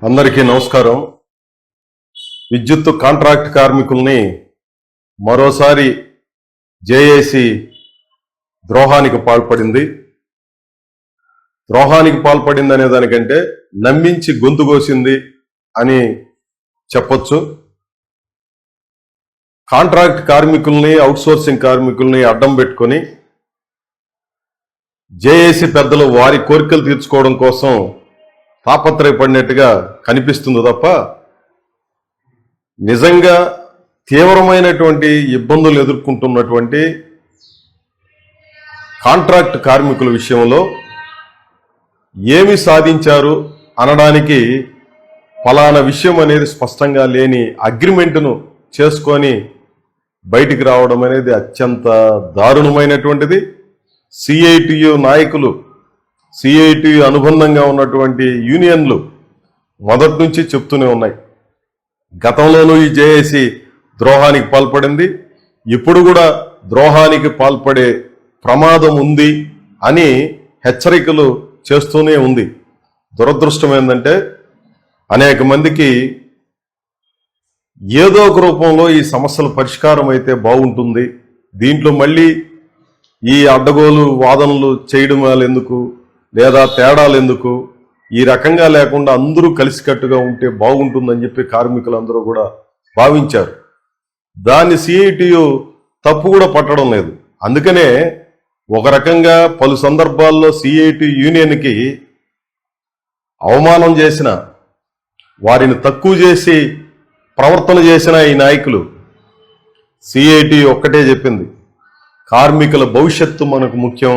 అందరికీ నమస్కారం. విద్యుత్ కాంట్రాక్ట్ కార్మికుల్ని మరోసారి జేఏసీ ద్రోహానికి పాల్పడింది. ద్రోహానికి పాల్పడింది అనే దానికంటే నమ్మించి గొంతు కోసింది అని చెప్పొచ్చు. కాంట్రాక్ట్ కార్మికుల్ని, అవుట్సోర్సింగ్ కార్మికుల్ని అడ్డం పెట్టుకొని జేఏసీ పెద్దలు వారి కోరికలు తీర్చుకోవడం కోసం తాపత్రయపడినట్టుగా కనిపిస్తుంది తప్ప నిజంగా తీవ్రమైనటువంటి ఇబ్బందులు ఎదుర్కొంటున్నటువంటి కాంట్రాక్ట్ కార్మికుల విషయంలో ఏమి సాధించారు అనడానికి ఫలానా విషయం అనేది స్పష్టంగా లేని అగ్రిమెంట్ను చేసుకొని బయటికి రావడం అనేది అత్యంత దారుణమైనటువంటిది. సిఐటియు నాయకులు, సిఐటియు అనుబంధంగా ఉన్నటువంటి యూనియన్లు మొదటి నుంచి చెప్తూనే ఉన్నాయి. గతంలోనూ ఈ జేఏసీ ద్రోహానికి పాల్పడింది, ఇప్పుడు కూడా ద్రోహానికి పాల్పడే ప్రమాదం ఉంది అని హెచ్చరికలు చేస్తూనే ఉంది. దురదృష్టం ఏంటంటే అనేక మందికి ఏదో ఒక రూపంలో ఈ సమస్యల పరిష్కారం అయితే బాగుంటుంది, దీంట్లో మళ్ళీ ఈ అడ్డగోలు వాదనలు చేయడం ఎందుకు, లేదా తేడాలు ఎందుకు, ఈ రకంగా లేకుండా అందరూ కలిసికట్టుగా ఉంటే బాగుంటుందని చెప్పి కార్మికులందరూ కూడా భావించారు. దాన్ని సిఐటియు తప్పు కూడా పట్టడం లేదు. అందుకనే ఒక రకంగా పలు సందర్భాల్లో సిఐటి యూనియన్కి అవమానం చేసిన, వారిని తక్కువ చేసి ప్రవర్తన చేసిన ఈ నాయకులు సిఐటి ఒక్కటే చెప్పింది, కార్మికుల భవిష్యత్తు మనకు ముఖ్యం,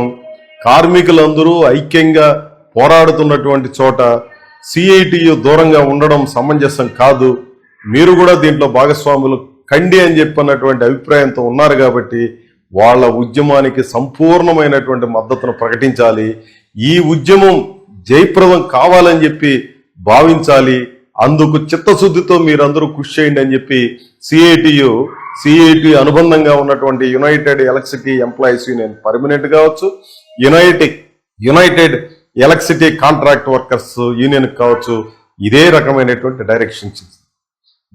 కార్మికులందరూ ఐక్యంగా పోరాడుతున్నటువంటి చోట సిఐటియు దూరంగా ఉండడం సమంజసం కాదు, మీరు కూడా దీంట్లో భాగస్వాములు కండి అని చెప్పినటువంటి అభిప్రాయంతో ఉన్నారు కాబట్టి వాళ్ళ ఉద్యమానికి సంపూర్ణమైనటువంటి మద్దతును ప్రకటించాలి, ఈ ఉద్యమం జయప్రదం కావాలని చెప్పి భావించాలి, అందుకు చిత్తశుద్ధితో మీరందరూ కృషి చేయండి అని చెప్పి సిఐటి అనుబంధంగా ఉన్నటువంటి united electricity employees union permanent కావచ్చు, united electricity contract workers union కావచ్చు, ఇదే రకమైనటువంటి డైరెక్షన్స్.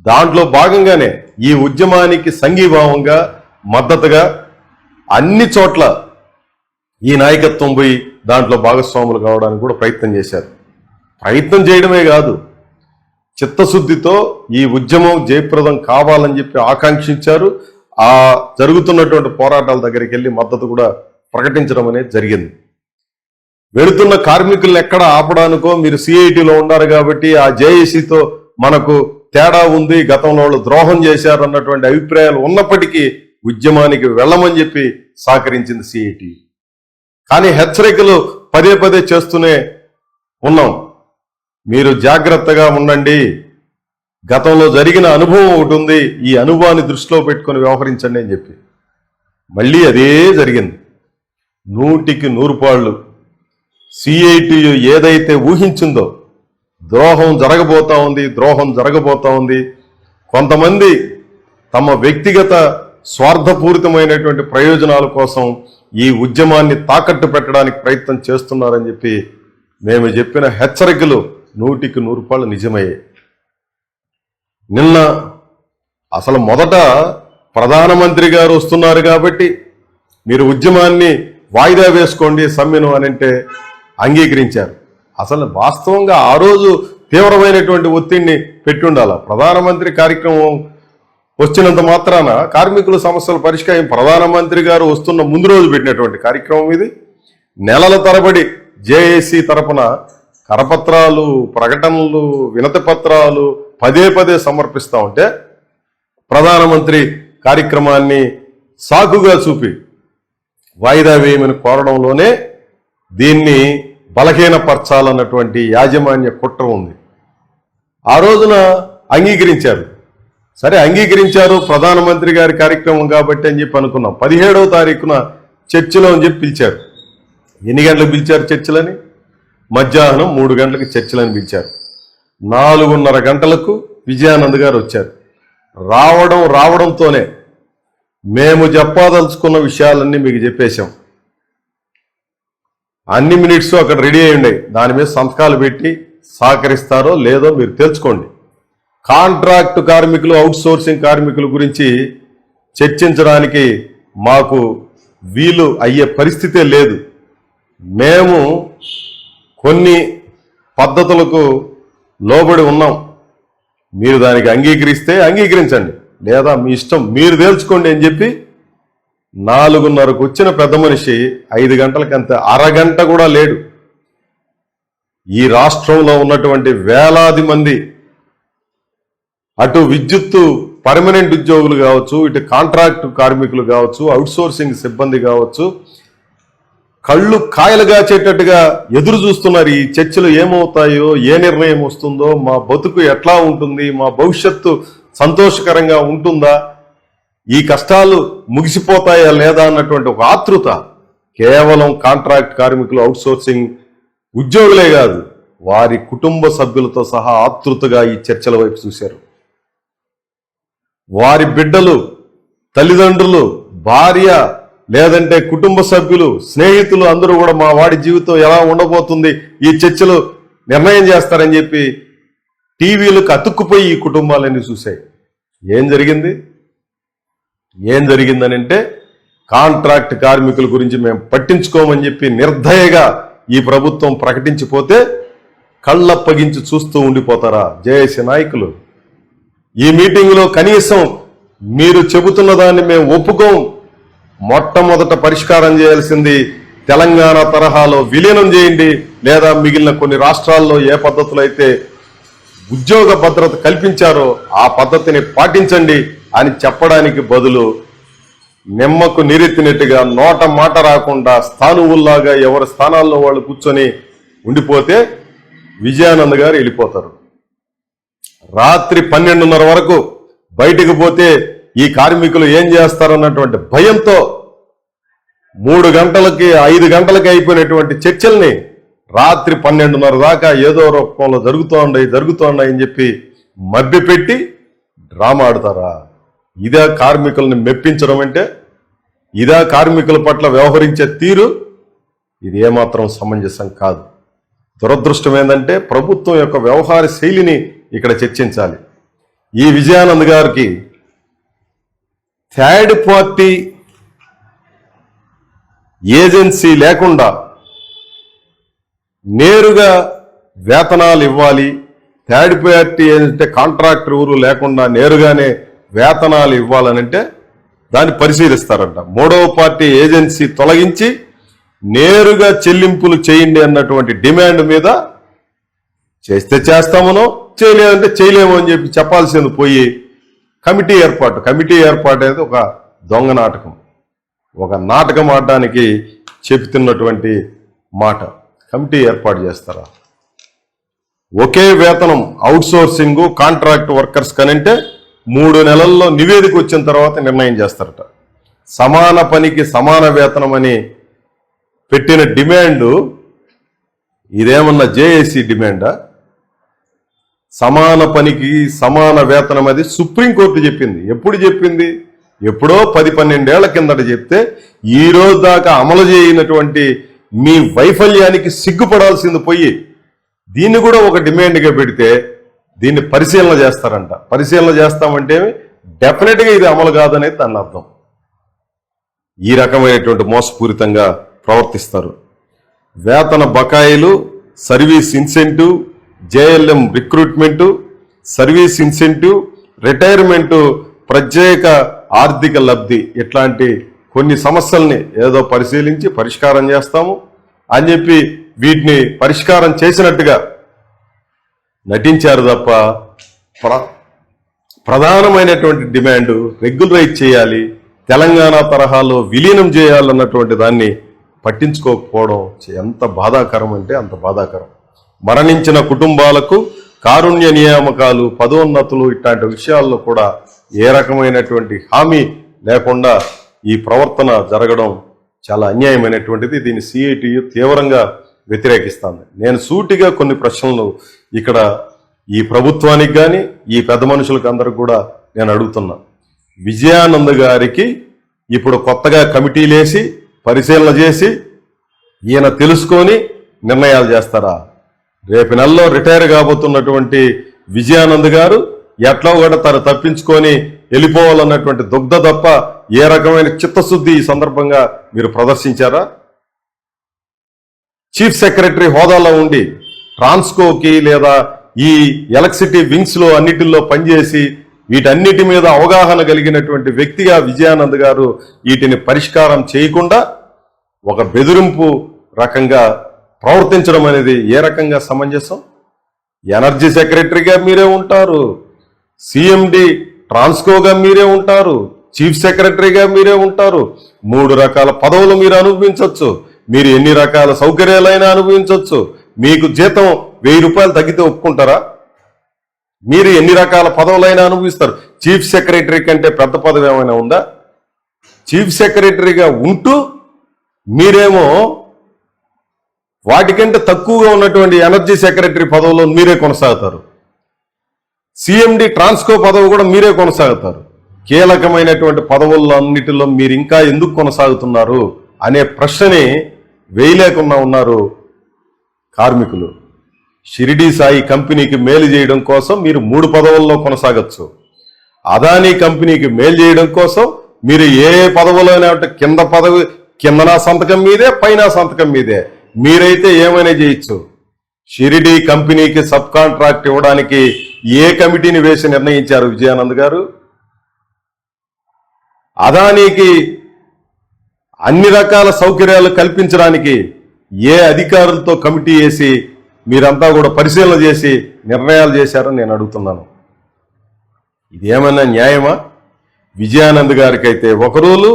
దాంట్లో భాగంగానే ఈ ఉద్యమానికి సంఘీభావంగా మద్దతుగా అన్ని చోట్ల ఈ నాయకత్వం పోయి దాంట్లో భాగస్వాములు కావడానికి కూడా ప్రయత్నం చేశారు. ప్రయత్నం చేయడమే కాదు, చిత్తశుద్ధితో ఈ ఉద్యమం జయప్రదం కావాలని చెప్పి ఆకాంక్షించారు. ఆ జరుగుతున్నటువంటి పోరాటాల దగ్గరికి వెళ్ళి మద్దతు కూడా ప్రకటించడం అనేది జరిగింది. వెళుతున్న కార్మికులను ఎక్కడ ఆపడానికో, మీరు సిఐటిలో ఉన్నారు కాబట్టి ఆ జేఏసీతో మనకు తేడా ఉంది, గతంలో వాళ్ళు ద్రోహం చేశారు అన్నటువంటి అభిప్రాయాలు ఉన్నప్పటికీ ఉద్యమానికి వెళ్ళమని చెప్పి సహకరించింది సిఐటి. కానీ హెచ్చరికలు పదే పదే చేస్తూనే ఉన్నాం, మీరు జాగ్రత్తగా ఉండండి, గతంలో జరిగిన అనుభవం ఒకటి ఉంది, ఈ అనుభవాన్ని దృష్టిలో పెట్టుకొని వ్యవహరించండి అని చెప్పి మళ్ళీ అదే జరిగింది. 100కి 100 పాళ్ళు సిఐటియు ఏదైతే ఊహించిందో ద్రోహం జరగబోతా ఉంది. కొంతమంది తమ వ్యక్తిగత స్వార్థపూరితమైనటువంటి ప్రయోజనాల కోసం ఈ ఉద్యమాన్ని తాకట్టు పెట్టడానికి ప్రయత్నం చేస్తున్నారని చెప్పి మేము చెప్పిన హెచ్చరికలు 100కి 100 పాళ్ళు నిజమయ్యాయి. నిన్న అసలు మొదట ప్రధానమంత్రి గారు వస్తున్నారు కాబట్టి మీరు ఉద్యమాన్ని వాయిదా వేసుకోండి సమ్మెను అని అంటే అంగీకరించారు. అసలు వాస్తవంగా ఆ రోజు తీవ్రమైనటువంటి ఒత్తిడిని పెట్టుండాల. ప్రధానమంత్రి కార్యక్రమం వచ్చినంత మాత్రాన కార్మికుల సమస్యల పరిష్కారం ప్రధానమంత్రి గారు వస్తున్న ముందు రోజు పెట్టినటువంటి కార్యక్రమం ఇది. నెలల తరబడి జేఏసీ తరపున కరపత్రాలు, ప్రకటనలు, వినతి పత్రాలు పదే పదే సమర్పిస్తూ ఉంటే ప్రధానమంత్రి కార్యక్రమాన్ని సాకుగా చూపి వాయిదా వేయమని కోరడంలోనే దీన్ని బలహీనపరచాలన్నటువంటి యాజమాన్య కుట్ర ఉంది. ఆ రోజున అంగీకరించారు, సరే అంగీకరించారు, ప్రధానమంత్రి గారి కార్యక్రమం కాబట్టి అని చెప్పి అనుకున్నాం. 17వ తారీఖున చర్చలో అని చెప్పి పిలిచారు. ఎన్ని గంటలకు పిలిచారు చర్చలని? మధ్యాహ్నం 3 గంటలకు చర్చలని పిలిచారు. 4:30 గంటలకు విజయానంద్ గారు వచ్చారు. రావడంతోనే మేము చెప్పదలుచుకున్న విషయాలన్నీ మీకు చెప్పేశాం, అన్ని మినిట్స్ అక్కడ రెడీ అయి ఉన్నాయి, దాని మీద సంతకాలు పెట్టి సహకరిస్తారో లేదో మీరు తెలుసుకోండి. కాంట్రాక్టు కార్మికులు, అవుట్సోర్సింగ్ కార్మికుల గురించి చర్చించడానికి మాకు వీలు అయ్యే పరిస్థితే లేదు. మేము కొన్ని పద్ధతులకు లోబడి ఉన్నాం. మీరు దానికి అంగీకరిస్తే అంగీకరించండి, లేదా మీ ఇష్టం, మీరు తేల్చుకోండి అని చెప్పి 4:30కు వచ్చిన పెద్ద మనిషి 5 గంటలకంతే అరగంట కూడా లేడు. ఈ రాష్ట్రంలో ఉన్నటువంటి వేలాది మంది అటు విద్యుత్తు పర్మనెంట్ ఉద్యోగులు కావచ్చు, ఇటు కాంట్రాక్టు కార్మికులు కావచ్చు, అవుట్సోర్సింగ్ సిబ్బంది కావచ్చు, కళ్ళు కాయలు కాచేటట్టుగా ఎదురు చూస్తున్నారు. ఈ చర్చలు ఏమవుతాయో, ఏ నిర్ణయం వస్తుందో, మా బతుకు ఎట్లా ఉంటుంది, మా భవిష్యత్తు సంతోషకరంగా ఉంటుందా, ఈ కష్టాలు ముగిసిపోతాయా లేదా అన్నటువంటి ఒక ఆతృత కేవలం కాంట్రాక్ట్ కార్మికులు, అవుట్సోర్సింగ్ ఉద్యోగులే కాదు, వారి కుటుంబ సభ్యులతో సహా ఆతృతగా ఈ చర్చల వైపు చూశారు. వారి బిడ్డలు, తల్లిదండ్రులు, భార్య, లేదంటే కుటుంబ సభ్యులు, స్నేహితులు అందరూ కూడా మా వాడి జీవితం ఎలా ఉండబోతుంది ఈ చర్చలు నిర్ణయం చేస్తారని చెప్పి టీవీలకు అతుక్కుపోయి ఈ కుటుంబాలన్నీ చూశాయి. ఏం జరిగిందని అంటే కాంట్రాక్ట్ కార్మికుల గురించి మేము పట్టించుకోమని చెప్పి నిర్దయగా ఈ ప్రభుత్వం ప్రకటించిపోతే కళ్ళప్పగించి చూస్తూ ఉండిపోతారా జేఏసీ నాయకులు? ఈ మీటింగ్లో కనీసం మీరు చెబుతున్న దాన్ని మేము ఒప్పుకోం, మొట్టమొదట పరిష్కారం చేయాల్సింది తెలంగాణ తరహాలో విలీనం చేయండి, లేదా మిగిలిన కొన్ని రాష్ట్రాల్లో ఏ పద్ధతులు అయితే ఉద్యోగ భద్రత కల్పించారో ఆ పద్ధతిని పాటించండి అని చెప్పడానికి బదులు నిమ్మకు నీరెత్తినట్టుగా నోట మాట రాకుండా స్థానువుల్లాగా ఎవరి స్థానాల్లో వాళ్ళు కూర్చొని ఉండిపోతే విజయానంద్ గారు వెళ్ళిపోతారు. రాత్రి 12:30 వరకు బయటికి పోతే ఈ కార్మికులు ఏం చేస్తారన్నటువంటి భయంతో 3 గంటలకి 5 గంటలకి అయిపోయినటువంటి చర్చల్ని రాత్రి 12:30 దాకా ఏదో రూపంలో జరుగుతోండాయి అని చెప్పి మభ్యపెట్టి డ్రామా ఆడతారా? ఇదే కార్మికుల్ని మెప్పించడం అంటే? ఇదే కార్మికుల పట్ల వ్యవహరించే తీరు? ఇది ఏమాత్రం సమంజసం కాదు. దురదృష్టం ఏంటంటే ప్రభుత్వం యొక్క వ్యవహార శైలిని ఇక్కడ చర్చించాలి. ఈ విజయానంద్ గారికి థర్డ్ పార్టీ ఏజెన్సీ లేకుండా నేరుగా వేతనాలు ఇవ్వాలి, థర్డ్ పార్టీ ఏంటంటే కాంట్రాక్టర్ ఊరు లేకుండా నేరుగానే వేతనాలు ఇవ్వాలనంటే దాన్ని పరిశీలిస్తారంట. 3వ పార్టీ ఏజెన్సీ తొలగించి నేరుగా చెల్లింపులు చేయండి అన్నటువంటి డిమాండ్ మీద చేస్తే చేస్తామనో, చేయలేదంటే చేయలేమో అని చెప్పి చెప్పాల్సింది పోయి కమిటీ ఏర్పాటు అనేది ఒక దొంగ నాటకం, ఒక నాటకం ఆడడానికి చెబుతున్నటువంటి మాట. కమిటీ ఏర్పాటు చేస్తారా? ఒకే వేతనం అవుట్సోర్సింగ్ కాంట్రాక్ట్ వర్కర్స్ కనంటే 3 నెలల్లో నివేదిక వచ్చిన తర్వాత నిర్ణయం చేస్తారట. సమాన పనికి సమాన వేతనం అని పెట్టిన డిమాండ్ ఇదేమన్నా జేఏసీ డిమాండా? సమాన పనికి సమాన వేతనం అది సుప్రీంకోర్టు చెప్పింది. ఎప్పుడు చెప్పింది? ఎప్పుడో 10-12 ఏళ్ల కిందట చెప్తే ఈ రోజు దాకా అమలు చేయనటువంటి మీ వైఫల్యానికి సిగ్గుపడాల్సింది పోయి దీన్ని కూడా ఒక డిమాండ్గా పెడితే దీన్ని పరిశీలన చేస్తారంట. పరిశీలన చేస్తామంటే డెఫినెట్గా ఇది అమలు కాదనేది దాని అర్థం. ఈ రకమైనటువంటి మోసపూరితంగా ప్రవర్తిస్తారు. వేతన బకాయిలు, service incentive, JLM recruitment, service incentive, retirement, ప్రత్యేక ఆర్థిక లబ్ధి, ఇట్లాంటి కొన్ని సమస్యల్ని ఏదో పరిశీలించి పరిష్కారం చేస్తాము అని చెప్పి వీటిని పరిష్కారం చేసినట్టుగా నటించారు తప్ప ప్రధానమైనటువంటి డిమాండ్ రెగ్యులరైజ్ చేయాలి, తెలంగాణ తరహాలో విలీనం చేయాలన్నటువంటి దాన్ని పట్టించుకోకపోవడం ఎంత బాధాకరం అంటే అంత బాధాకరం. మరణించిన కుటుంబాలకు కారుణ్య నియామకాలు, పదోన్నతులు ఇట్లాంటి విషయాల్లో కూడా ఏ రకమైనటువంటి హామీ లేకుండా ఈ ప్రవర్తన జరగడం చాలా అన్యాయమైనటువంటిది. దీన్ని సిఐటియు తీవ్రంగా వ్యతిరేకిస్తుంది. నేను సూటిగా కొన్ని ప్రశ్నలు ఇక్కడ ఈ ప్రభుత్వానికి కానీ ఈ పెద్ద మనుషులకు అందరికి కూడా నేను అడుగుతున్నా. విజయానంద్ గారికి ఇప్పుడు కొత్తగా కమిటీలేసి పరిశీలన చేసి ఈయన తెలుసుకొని నిర్ణయాలు చేస్తారా? రేపు నెలలో రిటైర్ కాబోతున్నటువంటి విజయానంద్ గారు ఎట్లా కూడా తను తప్పించుకొని వెళ్ళిపోవాలన్నటువంటి దుగ్ధ తప్ప ఏ రకమైన చిత్తశుద్ధి ఈ సందర్భంగా మీరు ప్రదర్శించారా? చీఫ్ సెక్రటరీ హోదాలో ఉండి ట్రాన్స్కోకి లేదా ఈ ఎలక్ట్రిసిటీ వింగ్స్ లో అన్నిటిల్లో పనిచేసి వీటన్నిటి మీద అవగాహన కలిగినటువంటి వ్యక్తిగా విజయానంద్ గారు వీటిని పరిష్కారం చేయకుండా ఒక బెదిరింపు రకంగా ప్రవర్తించడం అనేది ఏ రకంగా సమంజసం? ఎనర్జీ సెక్రటరీగా మీరే ఉంటారు, సిఎండి ట్రాన్స్కోగా మీరే ఉంటారు, చీఫ్ సెక్రటరీగా మీరే ఉంటారు. 3 రకాల పదవులు మీరు అనుభవించవచ్చు. మీరు ఎన్ని రకాల సౌకర్యాలైనా అనుభవించవచ్చు. మీకు జీతం 1000 రూపాయలు తగ్గితే ఒప్పుకుంటారా? మీరు ఎన్ని రకాల పదవులైనా అనుభవిస్తారు. చీఫ్ సెక్రటరీ కంటే పెద్ద పదవి ఏమైనా ఉందా? చీఫ్ సెక్రటరీగా ఉంటూ మీరేమో వాటికంటే తక్కువగా ఉన్నటువంటి ఎనర్జీ సెక్రటరీ పదవులో మీరే కొనసాగుతారు. సిఎండి ట్రాన్స్కో పదవి కూడా మీరే కొనసాగుతారు. కీలకమైనటువంటి పదవుల్లో అన్నిటిలో మీరు ఇంకా ఎందుకు కొనసాగుతున్నారు అనే ప్రశ్నని వేయలేకుండా ఉన్నారు కార్మికులు. షిరిడీ సాయి కంపెనీకి మేలు చేయడం కోసం మీరు 3 పదవుల్లో కొనసాగచ్చు. అదానీ కంపెనీకి మేలు చేయడం కోసం మీరు ఏ పదవులోనే అంటే కింద పదవి కిందన సంతకం మీదే, పైన సంతకం మీదే. మీరైతే ఏమైనా చేయొచ్చు. షిరిడీ కంపెనీకి సబ్ కాంట్రాక్ట్ ఇవ్వడానికి ఏ కమిటీని వేసి నిర్ణయించారు విజయానంద్ గారు? అదానీకి అన్ని రకాల సౌకర్యాలు కల్పించడానికి ఏ అధికారులతో కమిటీ వేసి మీరంతా కూడా పరిశీలన చేసి నిర్ణయాలు చేశారని నేను అడుగుతున్నాను. ఇదేమన్నా న్యాయమా? విజయానంద్ గారికి అయితే ఒక రూలు,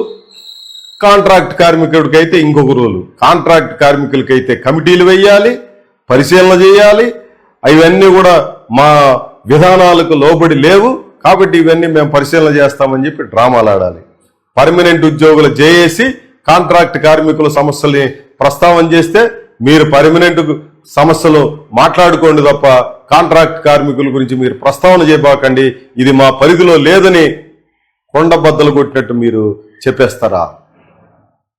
కాంట్రాక్ట్ కార్మికుడికైతే ఇంకొక రూలు. కాంట్రాక్ట్ కార్మికులకైతే కమిటీలు వేయాలి, పరిశీలన చేయాలి. ఇవన్నీ కూడా మా విధానాలకు లోబడి లేవు కాబట్టి ఇవన్నీ మేము పరిశీలన చేస్తామని చెప్పి డ్రామాలు ఆడాలి. పర్మనెంట్ ఉద్యోగుల జేఏసీ కాంట్రాక్ట్ కార్మికుల సమస్యల్ని ప్రస్తావన చేస్తే మీరు పర్మనెంట్ సమస్యలు మాట్లాడుకోండి తప్ప కాంట్రాక్ట్ కార్మికుల గురించి మీరు ప్రస్తావన చేయబాకండి, ఇది మా పరిధిలో లేదని కొండబద్దలు కొట్టినట్టు మీరు చెప్పేస్తారా?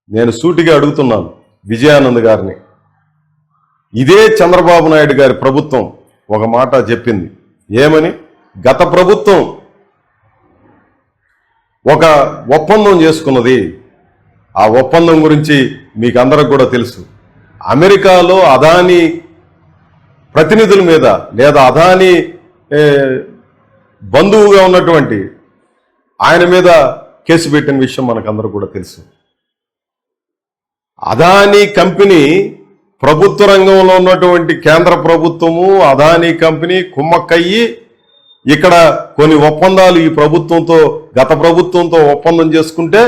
నేను సూటిగా అడుగుతున్నాను విజయానంద్ గారిని. ఇదే చంద్రబాబు నాయుడు గారి ప్రభుత్వం ఒక మాట చెప్పింది. ఏమని? గత ప్రభుత్వం ఒక ఒప్పందం చేసుకున్నది. ఆ ఒప్పందం గురించి మీకు అందరికి కూడా తెలుసు. అమెరికాలో అదానీ ప్రతినిధుల మీద లేదా అదానీ బంధువుగా ఉన్నటువంటి ఆయన మీద కేసు పెట్టిన విషయం మనకందరూ కూడా తెలుసు. అదానీ కంపెనీ ప్రభుత్వ రంగంలో ఉన్నటువంటి కేంద్ర ప్రభుత్వము అదానీ కంపెనీ కుమ్మక్కయ్యి ఇక్కడ కొన్ని ఒప్పందాలు ఈ ప్రభుత్వంతో గత ప్రభుత్వంతో ఒప్పందం చేసుకుంటే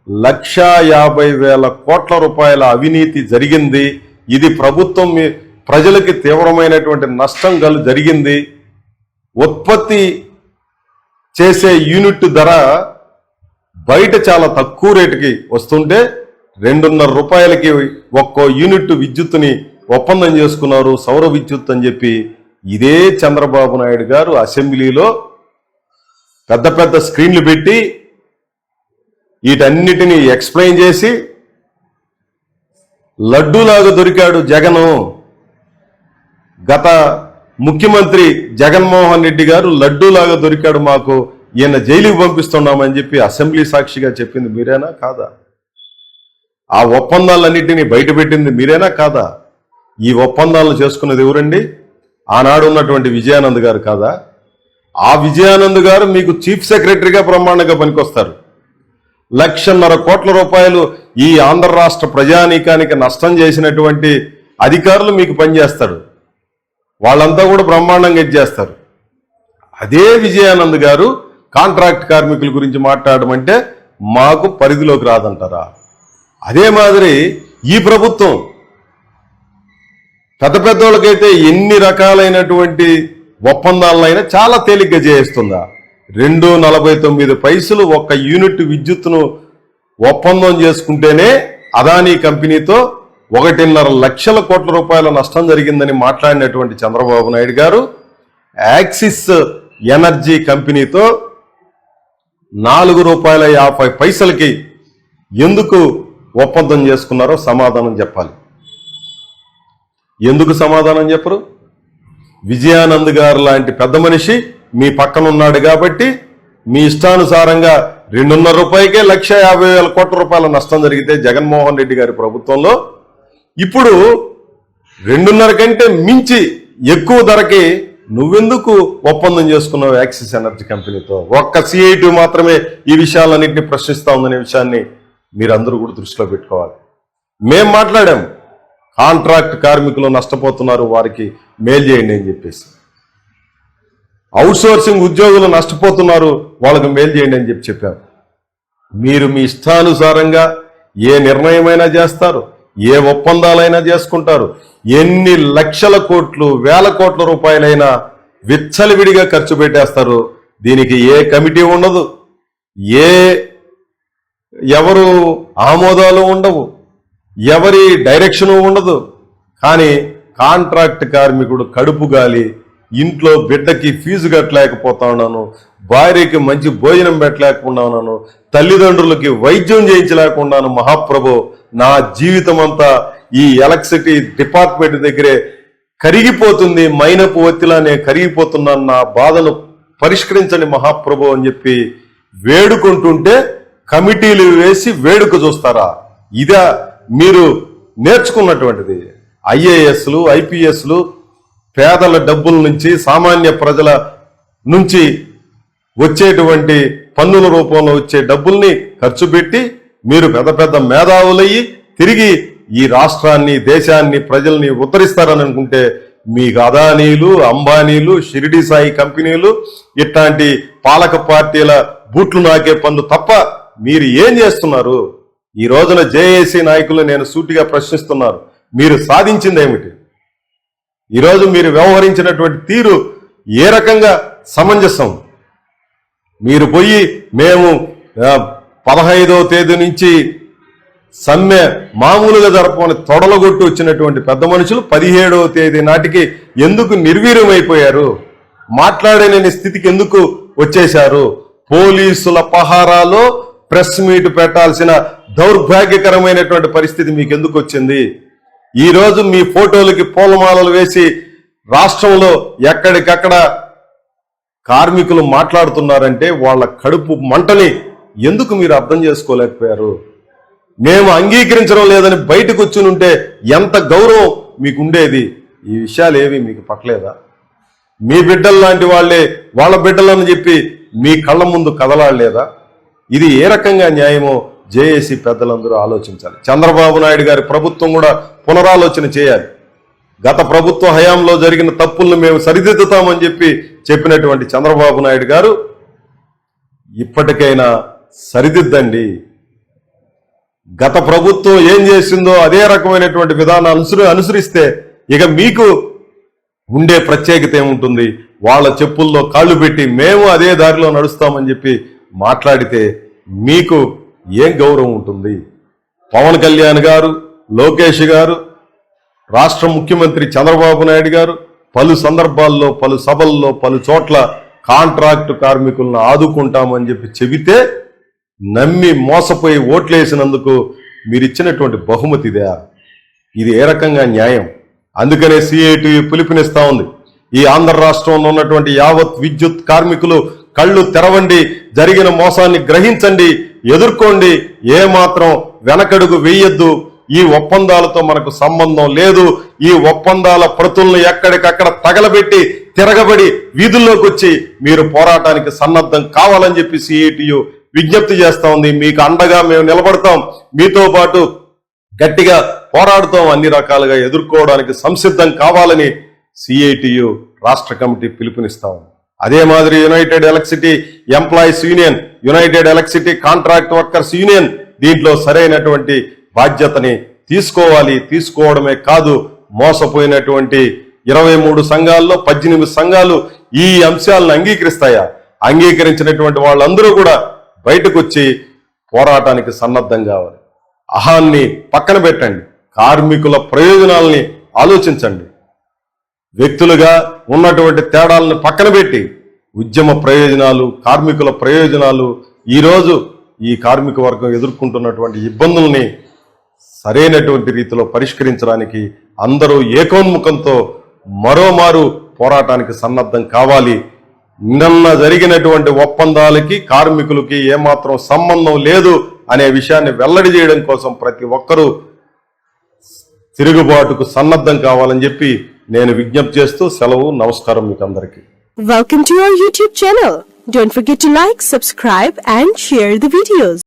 1,50,000 కోట్ల రూపాయల అవినీతి జరిగింది. ఇది ప్రభుత్వం ప్రజలకి తీవ్రమైనటువంటి నష్టం జరిగింది. ఉత్పత్తి చేసే యూనిట్ ధర బయట చాలా తక్కువ రేటుకి వస్తుంటే 2.5 రూపాయలకి ఒక్కో యూనిట్ విద్యుత్తుని ఒప్పందం చేసుకున్నారు, సౌర విద్యుత్ అని చెప్పి. ఇదే చంద్రబాబు నాయుడు గారు అసెంబ్లీలో పెద్ద పెద్ద స్క్రీన్లు పెట్టి వీటన్నిటినీ ఎక్స్ప్లెయిన్ చేసి లడ్డూలాగా దొరికాడు జగను. గత ముఖ్యమంత్రి జగన్మోహన్ రెడ్డి గారు లడ్డూలాగా దొరికాడు, మాకు ఈయన జైలుకి పంపిస్తున్నామని చెప్పి అసెంబ్లీ సాక్షిగా చెప్పింది మీరేనా కాదా? ఆ ఒప్పందాలన్నింటినీ బయటపెట్టింది మీరేనా కాదా? ఈ ఒప్పందాలను చేసుకున్నది ఎవరండి? ఆనాడు ఉన్నటువంటి విజయానంద్ గారు కాదా? ఆ విజయానంద్ గారు మీకు చీఫ్ సెక్రటరీగా బ్రహ్మాండంగా పనికొస్తారు. 1,50,000 కోట్ల రూపాయలు ఈ ఆంధ్ర రాష్ట్ర ప్రజానీకానికి నష్టం చేసినటువంటి అధికారులు మీకు పనిచేస్తాడు. వాళ్ళంతా కూడా బ్రహ్మాండంగా ఇచ్చేస్తారు. అదే విజయానంద్ గారు కాంట్రాక్ట్ కార్మికుల గురించి మాట్లాడమంటే మాకు పరిధిలోకి రాదంటారా? అదే మాదిరి ఈ ప్రభుత్వం పెద్ద పెద్దోళ్ళకైతే ఎన్ని రకాలైనటువంటి ఒప్పందాలనైనా చాలా తేలిగ్గా చేయిస్తుందా? 2.49 ఒక్క యూనిట్ విద్యుత్తును ఒప్పందం చేసుకుంటేనే అదానీ కంపెనీతో 1.5 లక్షల కోట్ల రూపాయల నష్టం జరిగిందని మాట్లాడినటువంటి చంద్రబాబు నాయుడు గారు యాక్సిస్ ఎనర్జీ కంపెనీతో 4.50 రూపాయలకి ఎందుకు ఒప్పందం చేసుకున్నారో సమాధానం చెప్పాలి. ఎందుకు సమాధానం చెప్పరు? విజయానంద్ గారు లాంటి పెద్ద మనిషి మీ పక్కన ఉన్నాడు కాబట్టి మీ ఇష్టానుసారంగా 2.5 రూపాయకే 1,50,000 కోట్ల రూపాయల నష్టం జరిగితే జగన్మోహన్ రెడ్డి గారి ప్రభుత్వంలో ఇప్పుడు 2.5 కంటే మించి ఎక్కువ ధరకి నువ్వెందుకు ఒప్పందం చేసుకున్నావు యాక్సిస్ ఎనర్జీ కంపెనీతో? ఒక్క సిఐటి మాత్రమే ఈ విషయాలన్నింటినీ ప్రశ్నిస్తా ఉందనే విషయాన్ని మీరందరూ కూడా దృష్టిలో పెట్టుకోవాలి. మేం మాట్లాడాం, కాంట్రాక్ట్ కార్మికులు నష్టపోతున్నారు, వారికి మేలు చేయండి అని చెప్పేసి. అవుట్సోర్సింగ్ ఉద్యోగులు నష్టపోతున్నారు, వాళ్ళకి మేలు చేయండి అని చెప్పారు. మీరు మీ ఇష్టానుసారంగా ఏ నిర్ణయమైనా చేస్తారు, ఏ ఒప్పందాలైనా చేసుకుంటారు, ఎన్ని లక్షల కోట్లు 1,000 కోట్ల రూపాయలైనా విచ్చలవిడిగా ఖర్చు పెట్టేస్తారు. దీనికి ఏ కమిటీ ఉండదు, ఎవరు ఆమోదాలు ఉండవు, ఎవరి డైరెక్షను ఉండదు. కానీ కాంట్రాక్ట్ కార్మికుడు కడుపు గాలి, ఇంట్లో బిడ్డకి ఫీజు కట్టలేకపోతా ఉన్నాను, భార్యకి మంచి భోజనం పెట్టలేకుండా ఉన్నాను, తల్లిదండ్రులకి వైద్యం చేయించలేకున్నాను, మహాప్రభు నా జీవితం అంతా ఈ ఎలక్ట్రిసిటీ డిపార్ట్మెంట్ దగ్గరే కరిగిపోతుంది, మైనపు ఒత్తిలానే కరిగిపోతున్నాను, నా బాధను పరిష్కరించండి మహాప్రభు అని చెప్పి వేడుకుంటుంటే కమిటీలు వేసి వేడుక చూస్తారా? ఇదా మీరు నేర్చుకున్నటువంటిది? ఐఏఎస్లు, ఐపీఎస్లు పేదల డబ్బుల నుంచి, సామాన్య ప్రజల నుంచి వచ్చేటువంటి పన్నుల రూపంలో వచ్చే డబ్బుల్ని ఖర్చు పెట్టి మీరు పెద్ద పెద్ద మేధావులయ్యి తిరిగి ఈ రాష్ట్రాన్ని, దేశాన్ని, ప్రజల్ని ఉద్ధరిస్తారని అనుకుంటే మీకు అదానీలు, అంబానీలు, షిరిడి సాయి కంపెనీలు ఇట్లాంటి పాలక పార్టీల బూట్లు నాకే పనులు తప్ప మీరు ఏం చేస్తున్నారు? ఈ రోజున జేఏసీ నాయకులు నేను సూటిగా ప్రశ్నిస్తున్నారు, మీరు సాధించింది ఏమిటి? ఈరోజు మీరు వ్యవహరించినటువంటి తీరు ఏ రకంగా సమంజసం? మీరు పోయి మేము 15వ తేదీ నుంచి సమ్మె మామూలుగా జరపని తొడలగొట్టు వచ్చినటువంటి పెద్ద మనుషులు 17వ తేదీ నాటికి ఎందుకు నిర్వీర్యమైపోయారు? మాట్లాడలేని స్థితికి ఎందుకు వచ్చేశారు? పోలీసుల పహారాలో ప్రెస్ మీట్ పెట్టాల్సిన దౌర్భాగ్యకరమైనటువంటి పరిస్థితి మీకు ఎందుకు వచ్చింది? ఈ రోజు మీ ఫోటోలకి పూలమాలలు వేసి రాష్ట్రంలో ఎక్కడికక్కడ కార్మికులు మాట్లాడుతున్నారంటే వాళ్ళ కడుపు మంటని ఎందుకు మీరు అర్థం చేసుకోలేకపోయారు? మేము అంగీకరించడం లేదని బయటకు వచ్చి ఉంటే ఎంత గౌరవం మీకు ఉండేది? ఈ విషయాలు ఏవి మీకు పట్టలేదా? మీ బిడ్డలు లాంటి వాళ్ళే వాళ్ళ బిడ్డలని చెప్పి మీ కళ్ళ ముందు కదలాడలేదా? ఇది ఏ రకంగా న్యాయమో జేఏసీ పెద్దలందరూ ఆలోచించాలి. చంద్రబాబు నాయుడు గారి ప్రభుత్వం కూడా పునరాలోచన చేయాలి. గత ప్రభుత్వ హయాంలో జరిగిన తప్పులను మేము సరిదిద్దుతామని చెప్పినటువంటి చంద్రబాబు నాయుడు గారు ఇప్పటికైనా సరిదిద్దండి. గత ప్రభుత్వం ఏం చేసిందో అదే రకమైనటువంటి విధానాలు అనుసరిస్తే ఇక మీకు ఉండే ప్రత్యేకత ఏముంటుంది? వాళ్ళ చెప్పుల్లో కాళ్ళు పెట్టి మేము అదే దారిలో నడుస్తామని చెప్పి మాట్లాడితే మీకు ఏం గౌరవం ఉంటుంది? పవన్ కళ్యాణ్ గారు, లోకేష్ గారు, రాష్ట్ర ముఖ్యమంత్రి చంద్రబాబు నాయుడు గారు పలు సందర్భాల్లో, పలు సభల్లో, పలు చోట్ల కాంట్రాక్టు కార్మికులను ఆదుకుంటామని చెప్పి చెబితే నమ్మి మోసపోయి ఓట్లేసినందుకు మీరిచ్చినటువంటి బహుమతిదా? ఇది ఏ రకంగా న్యాయం? అందుకనే సిఐటి పిలుపునిస్తా ఉంది. ఈ ఆంధ్ర రాష్ట్రంలో ఉన్నటువంటి యావత్ విద్యుత్ కార్మికులు కళ్ళు తెరవండి, జరిగిన మోసాన్ని గ్రహించండి, ఎదుర్కోండి, ఏమాత్రం వెనకడుగు వేయొద్దు. ఈ ఒప్పందాలతో మనకు సంబంధం లేదు. ఈ ఒప్పందాల ప్రతులను ఎక్కడికక్కడ తగలబెట్టి తిరగబడి వీధుల్లోకి వచ్చి మీరు పోరాటానికి సన్నద్ధం కావాలని చెప్పి సిఐటియు విజ్ఞప్తి చేస్తా ఉంది. మీకు అండగా మేము నిలబడతాం, మీతో పాటు గట్టిగా పోరాడుతాం, అన్ని రకాలుగా ఎదుర్కోవడానికి సంసిద్ధం కావాలని సిఐటియు రాష్ట్ర కమిటీ పిలుపునిస్తా ఉంది. అదే మాదిరి United electricity employees union, United electricity contract workers union దీంట్లో సరైనటువంటి బాధ్యతని తీసుకోవాలి. తీసుకోవడమే కాదు, మోసపోయినటువంటి 23 సంఘాల్లో 18 సంఘాలు ఈ అంశాలను అంగీకరిస్తాయా? అంగీకరించినటువంటి వాళ్ళందరూ కూడా బయటకు వచ్చి పోరాటానికి సన్నద్ధం కావాలి. అహాన్ని పక్కన పెట్టండి, కార్మికుల ప్రయోజనాలని ఆలోచించండి. వ్యక్తులుగా ఉన్నటువంటి తేడాలను పక్కన పెట్టి ఉద్యమ ప్రయోజనాలు, కార్మికుల ప్రయోజనాలు, ఈరోజు ఈ కార్మిక వర్గం ఎదుర్కొంటున్నటువంటి ఇబ్బందుల్ని సరైనటువంటి రీతిలో పరిష్కరించడానికి అందరూ ఏకోన్ముఖంతో మరోమారు పోరాటానికి సన్నద్ధం కావాలి. నిన్న జరిగినటువంటి ఒప్పందాలకి కార్మికులకి ఏమాత్రం సంబంధం లేదు అనే విషయాన్ని వెల్లడి చేయడం కోసం ప్రతి ఒక్కరూ తిరుగుబాటుకు సన్నద్ధం కావాలని చెప్పి నేను విజ్ఞప్తి చేస్తూ సెలవు. నమస్కారం మీకు అందరికీ. Welcome to our YouTube channel. Don't forget to like, subscribe and share the videos.